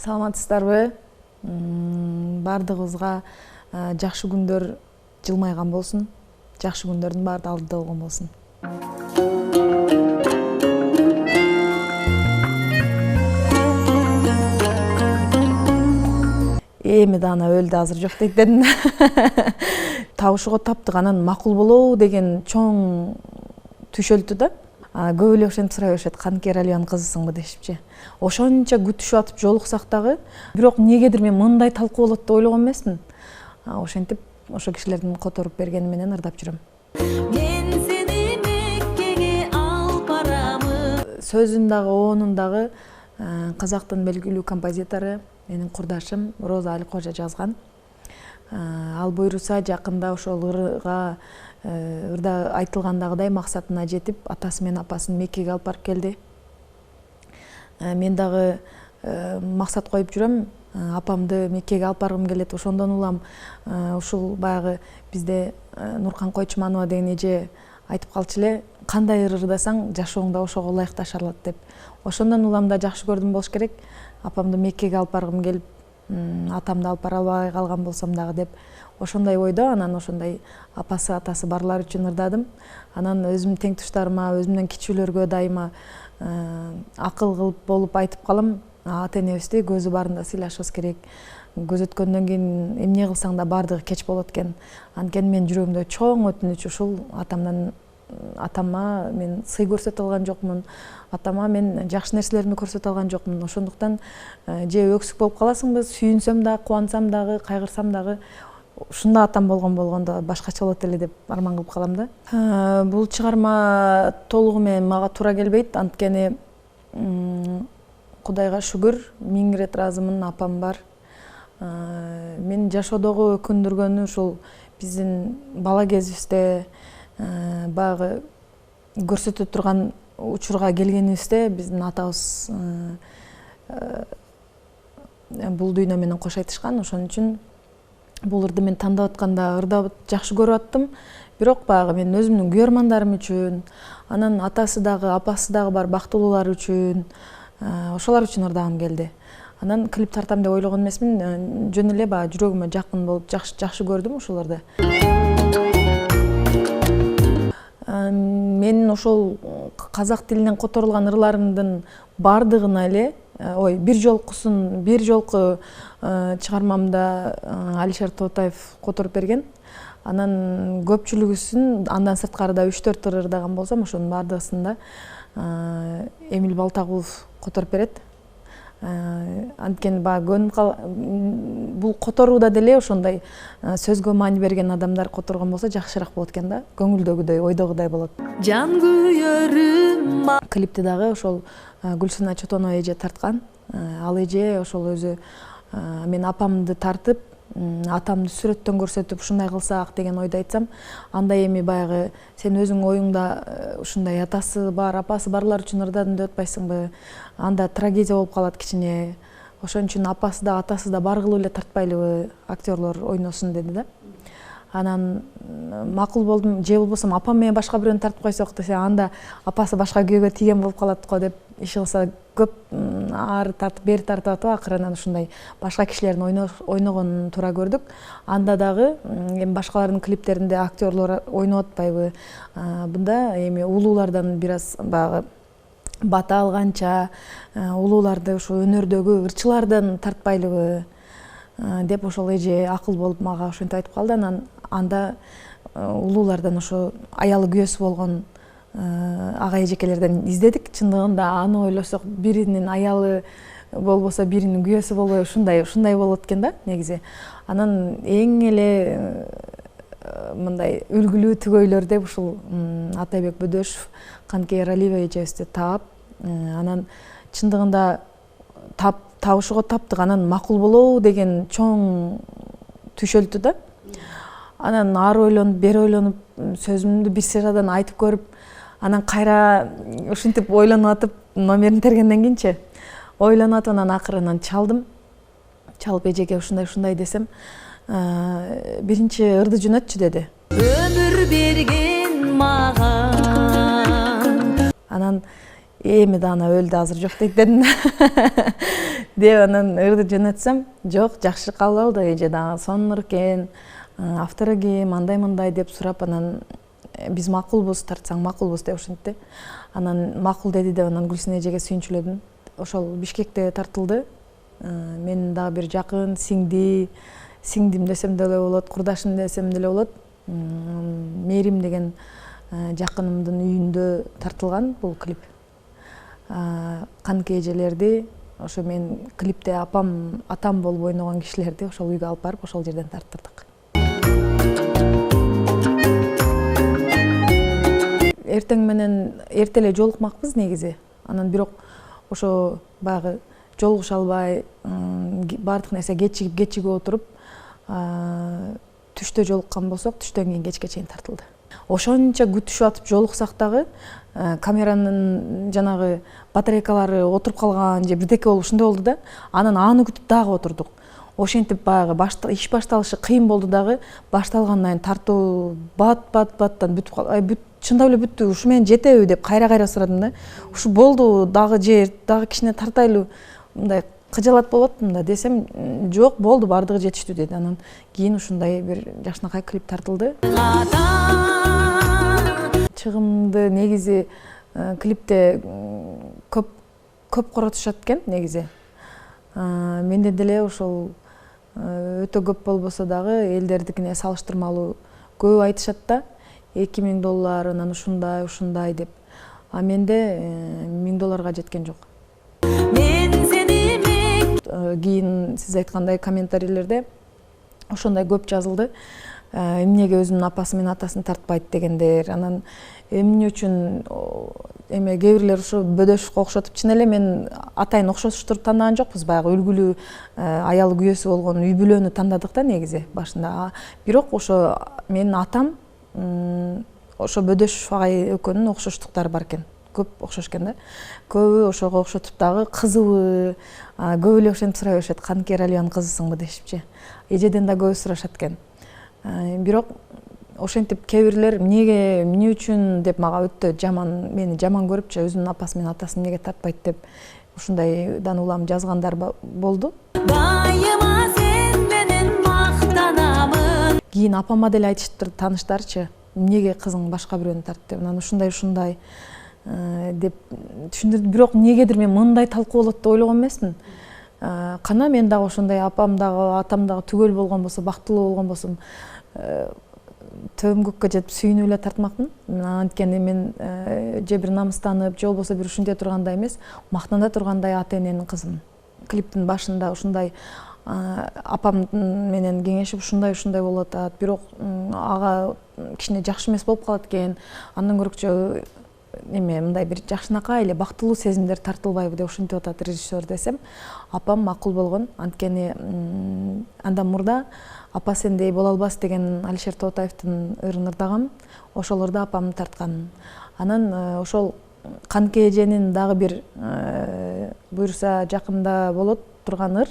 Саламатсыздарбы? Бардыгыбызга жакшы күндөр жылмайган болсун. Жакшы күндөрдүн баары алдыда болгон болсун. Эми да ана өлдү азыр жок дейт дедим. Табышууга таптык, анан макул болобу деген чоң түшөлтү да. Көп эле ошентип сурай беришет, Каныкер Алиянын кызысыңбы дешипчи. Ошончо күтүшүп атып жолуксак дагы, бирок эмнегедир мен мындай талкуу болот деп ойлогон эмесмин. Ошентип ошо кишилердин которуп бергени менен ырдап жүрөм. Мен сени Меккеге алып барамын. Сөзүн дагы, оонун дагы казактын белгилүү композитору, менин курдашым Роза Аликожа жазган. Ал буйруса жакында ошол ырда айтылгандагыдай максатына жетип, атасы менен апасын Меккеге алып барып келди. Мен дагы максат коюп жүрөм, апамды Меккеге алып баргым келет. Ошондон улам ушул баягы бизде Нуркан Койчуманова деген эже айтып калчу эле, кандай ырдасаң жашооң да ошого ылайыкташа алат деп. Ошондон улам да жакшы көрдүм болуш керек. Апамды Меккеге алып баргым келип, атамды алып бара албай калган болсом дагы деп. Ошондой ойдо, анан ошондой апасы, атасы барлар үчүн ырдадым. Анан өзүмдүн теңтуштарыма, өзүмдөн кичүүлөргө дайыма акыл кылып болуп айтып калам, ата энебизди көзү барында сыйлашыбыз керек. Көз өткөндөн кийин эмне кылсаң да баардыгы кеч болот экен. Анткени мен жүрөгүмдө чоң өтүнүч ушул, атама мен сый көрсөтө алган жокмун. Атама мен жакшы нерселеримди көрсөтө алган жокмун. Ошондуктан же өксүк болуп каласыңбы, сүйүнсөм да, кубансам дагы, кайгырсам дагы, ушунда атам болгондо башкача болот эле деп арман кылып калам да. Бул чыгарма толугу менен мага туура келбейт, анткени Кудайга шүгүр, 1000 ирет ыраазымын, апам бар. Мен жашоодогу өкүндүргөнү ушул биздин бала кезибизде баягы көрсөтө турган учурга келгенибизде биздин атабыз бул дүйнө менен кош айтышкан. Ошон үчүн бул ырды мен тандап атканда ырдап жакшы көрүп аттым. Бирок баягы мен өзүмдүн күйөрмандарым үчүн, анан атасы дагы, апасы дагы бар бактылуулар үчүн, ошолор үчүн ырдагым келди. Анан клип тартам деп ойлогон эмесмин, жөн эле баягы жүрөгүмө жакын болуп жакшы көрдүм ушуларды. Мен ошол казак тилинен которулган ырларымдын бардыгына эле, бир жолку чыгармамда Алишер Тоотаев которуп берген. Анан көпчүлүгүсүн, андан сырткары да 3-4 ыр ырдаган болсом, ошонун бардыгысында Эмил Балтагулов которуп берет. Анткени баягы бул которууда деле ошондой сөзгө маани берген адамдар которгон болсо жакшыраак болот экен да, көңүлдөгүдөй, ойдогудай болот. Жан күйөрүм. Клипти дагы ошол Гүлсүнө Чотонова эже тарткан. Ал эже ошол өзү мен апамды тартып, атамды сүрөттөн көрсөтүп, ушундай кылсак деген ойду айтсам, анда эми баягы сен өзүң оюңда ушундай атасы бар, апасы барлар үчүн ырдадым деп атпайсыңбы? Анда трагедия болуп калат кичине. Ошон үчүн апасы да, атасы да бар кылып эле тартпайлыбы, актерлор ойносун деди да. Анан макул болдум, же болбосо апам менен башка бирөөнү тартып койсок десе, анда апасы башка күйөөгө тийген болуп калат го деп, иш кылса көп ары тартып, бери тартып атып, акырынан ушундай башка кишилердин ойногонун туура көрдүк. Анда дагы эми башкалардын клиптеринде актерлор ойноп атпайбы? Бунда эми улуулардан бир аз баягы бата алганча, улууларды ушу өнөрдөгү ырчылардан тартпайлыбы деп ошол эже акыл болуп мага ошентип айтып калды. Анан анда улуулардан ошо аялы күйөөсү болгон ага эжекелерден издедик. Чындыгында аны ойлосок, биринин аялы болбосо биринин күйөөсү болбой ушундай болот экен да негизи. Анан эң эле мындай үлгүлүү түгөйлөр деп ушул Атайбек Бөдөшов, Каныкер Алиева эжебизди таап, анан чындыгында табышууга таптык, анан макул болобу деген чоң түшөлтү да. Анан ары ойлонуп, бери ойлонуп, сөзүмдү бир сырадан айтып көрүп, анан кайра ушинтип ойлонуп атып, номерин тергенден кийинчи ойлонуп атып, анан акырынан чалдым. Чалып эжеге ушундай десем, биринчи ырды жөнөтчү деди. Өмүр берген мага. Анан эми да ана өлдү азыр жок дейт дедим деп анан ырды жөнөтсөм жок жакшы кабыл алды, эже дагы сонун экен, автору ким, андай мындай деп сурап, анан биз макулбуз, тартсаң макулбуз деп ошентти. Анан макул деди деп анан Гүлсин эжеге сүйүнчүлөдүм. Ошол Бишкекте тартылды. Менин дагы бир жакын сиңдим десем деле болот, курдашым десем деле болот. Мээрим деген жакынымдын үйүндө тартылган бул клип. Канке эжелерди, ошо мен клипте атам болуп ойногон кишилерди ошол үйгө алып барып, ошол жерден тарттырдык. Эртең менен эрте эле жолукмакпыз негизи. Анан бирок ошо баягы жолугуша албай, баардык нерсе кечигип отуруп, түштө жолуккан болсок, түштөн кийин кечке чейин тартылды. Ошончо күтүшүп атып жолуксак дагы камеранын жанагы батарейкалары отуруп калган же бирдеке болуп ушундай болду да. Анан аны күтүп дагы отурдук. Ошентип баягы иш башталышы кыйын болду дагы. Башталгандан кийин тартуу баттан бүтүп калды. Чындап эле бүттү, ушу менен жетеби деп кайра сурадым да. Ушу болду, дагы жер, дагы кичине тартайлы, мындай кыжалат болот мында десем, жок, болду, бардыгы жетиштүү деди. Анан кийин ушундай бир жакшынакай клип тартылды. Чыгымды негизи клипте көп коротушат экен негизи. Менде деле ошол өтө көп болбосо дагы элдердикине салыштырмалуу көп айтышат да. $2000, анан ушундай деп. А менде $1000 жеткен жок. Кийин сиз айткандай комментарийлерде ошондой көп жазылды. Эмнеге өзүнүн апасы менен атасын тартпайт дегендер. Анан эмне үчүн кээ бирлер ушу Бөдөшевго окшотуп, чын эле мен атайын окшотуштуруп тандаган жокпуз. Баягы үлгүлүү аялы күйөөсү болгон үй бүлөнү тандадык да негизи башында. Бирок ошо менин атам ошо Бөдөшев агай экөөнүн окшоштуктары бар экен. Көп окшош экен да. Көбү ошого окшотуп дагы кызыбы, көп эле ошентип сурай беришет. Канке Эралиеванын кызысыңбы дешипчи. Эжеден да көп сурашат экен. Бирок ошентип кээ бирлер эмне үчүн деп мага өтө мени жаман көрүпчү, өзүнүн апасы менен атасын эмнеге тартпайт деп ушундайдан улам жазгандар болду. Дайыма сен менен мактанамын. Кийин апама деле айтыштыр тааныштарчы, эмнеге кызың башка бирөөнү тартты деп. Анан ушундай деп түшүндүрдүм. Бирок эмнегедир мен мындай талкуу болот деп ойлогон эмесмин. Кана мен дагы ошондой апам дагы атам дагы түгөл болгон болсо, бактылуу болгон болсом, төбөм көккө жетип сүйүнүп эле тартмакмын. Анткени мен же бир намыстанып, же болбосо бир ушунтип тургандай эмес, мактана тургандай ата эненин кызымын. Клиптин башында ушундай апам менен кеңешип ушундай болуп атат. Бирок ага кичине жакшы эмес болуп калат экен. Андан көрөкчө мындай бир жакшынакай эле бактылуу сезимдер тартылбайбы деп ушинтип атат режиссер десем, апам макул болгон. Анткени андан мурда апа сендей боло албас деген Алишер Тоотаевдин ырын ырдагам, ошол ырды апам тарткан. Анан ошол Канке эженин дагы бир буюрса жакында болот турган ыр,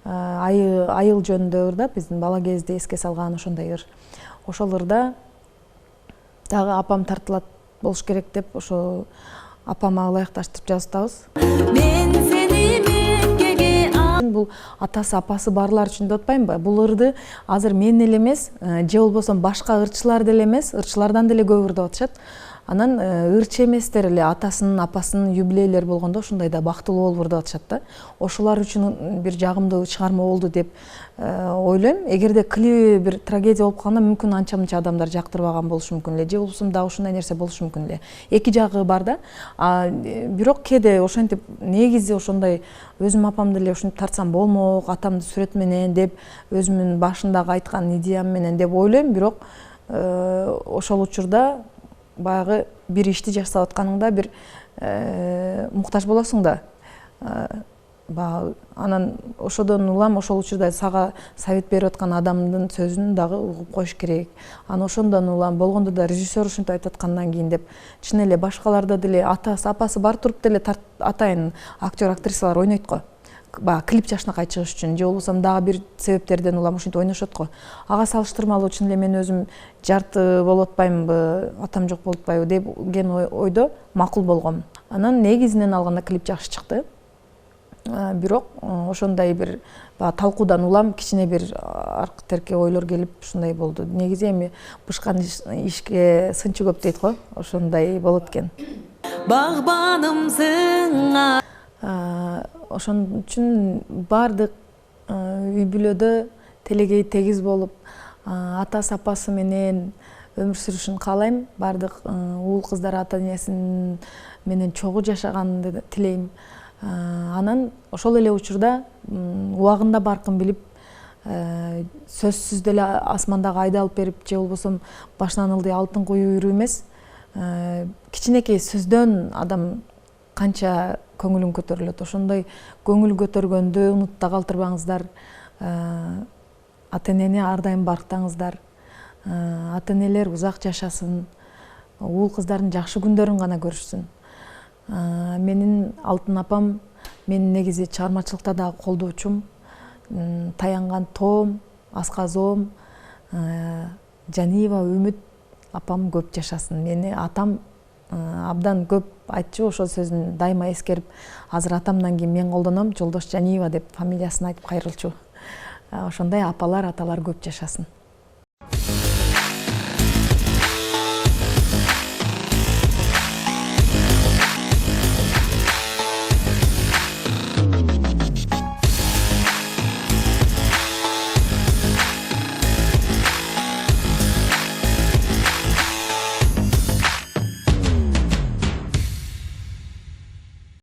айыл жөнүндө ыр да, биздин бала кезде эске салган ошондой ыр. Ошол ырда дагы апам тартылат болуш керек деп ошо апама ылайыкташтырып жазып атабыз. Бул атасы апасы барлар үчүн деп атпаймынбы? Бул ырды азыр мен эле эмес, же болбосо башка ырчылар деле эмес, ырчылардан деле көп ырдап атышат. Анан ырчы эместер эле атасынын апасынын юбилейлери болгондо ушундай да бактылуу болуп ырдап атышат да. Ошолар үчүн бир жагымдуу чыгарма болду деп ойлойм. Эгерде клиби бир трагедия болуп калганда мүмкүн анча-мынча адамдар жактырбаган болушу мүмкүн эле, же болбосо дагы ушундай нерсе болушу мүмкүн эле. Эки жагы бар да. Бирок кээде ошентип негизи ошондой өзүм апам деле ушинтип тартсам болмок, атамды сүрөт менен деп өзүмдүн башындагы айткан идеям менен деп ойлойм. Бирок ошол учурда баягы бир ишти жасап атканыңда бир муктаж болосуң да. Анан ошодон улам ошол учурда сага совет берип аткан адамдын сөзүн дагы угуп коюш керек. Анан ошондон улам болгондо да режиссер ушинтип айтып аткандан кийин деп чын эле башкаларда деле атасы апасы бар туруп деле атайын актер актрисалар ойнойт го. Баягы клип жакшынакай чыгыш үчүн же болбосо дагы бир себептерден улам ушинтип ойношот го. Ага салыштырмалуу чын эле мен өзүм жарты болуп атпаймынбы, атам жок болуп атпайбы деген ойдо макул болгом. Анан негизинен алганда клип жакшы чыкты. Бирок ошондой бир талкуудан улам кичине бир аркы терке ойлор келип ушундай болду. Негизи эми бышкан ишке сынчы көп дейт го, ошондой болот экен. Багбанымсың. Ошон үчүн бардык үй бүлөдө телегей тегиз болуп, атасы апасы менен өмүр сүрүшүн каалайм. Бардык уул кыздар ата энесин менен чогуу жашаганын тилейм. Анан ошол эле учурда убагында баркын билип, сөзсүз деле асмандагы айды алып берип, же болбосо башынан ылдый алтын куюу үрүү эмес. Кичинекей сөздөн адам канча көңүлүң көтөрүлөт. Ошондой көңүл көтөргөндү унутта калтырбаңыздар. Ата энени ар дайым барктаңыздар. Ата энелер узак жашасын. Уул кыздардын жакшы күндөрүн гана көрүшсүн. Менин алтын апам, менин негизи чыгармачылыкта дагы колдоочум, таянган тоом, асказоом, Жаниева Үмүт апам көп жашасын. Мени атам абдан көп айтчу, ошол сөзүн дайыма эскерип, азыр атамдан кийин мен колдоном, Жолдош Жаниева деп фамилиясын айтып кайрылчу. Ошондой апалар, аталар көп жашасын.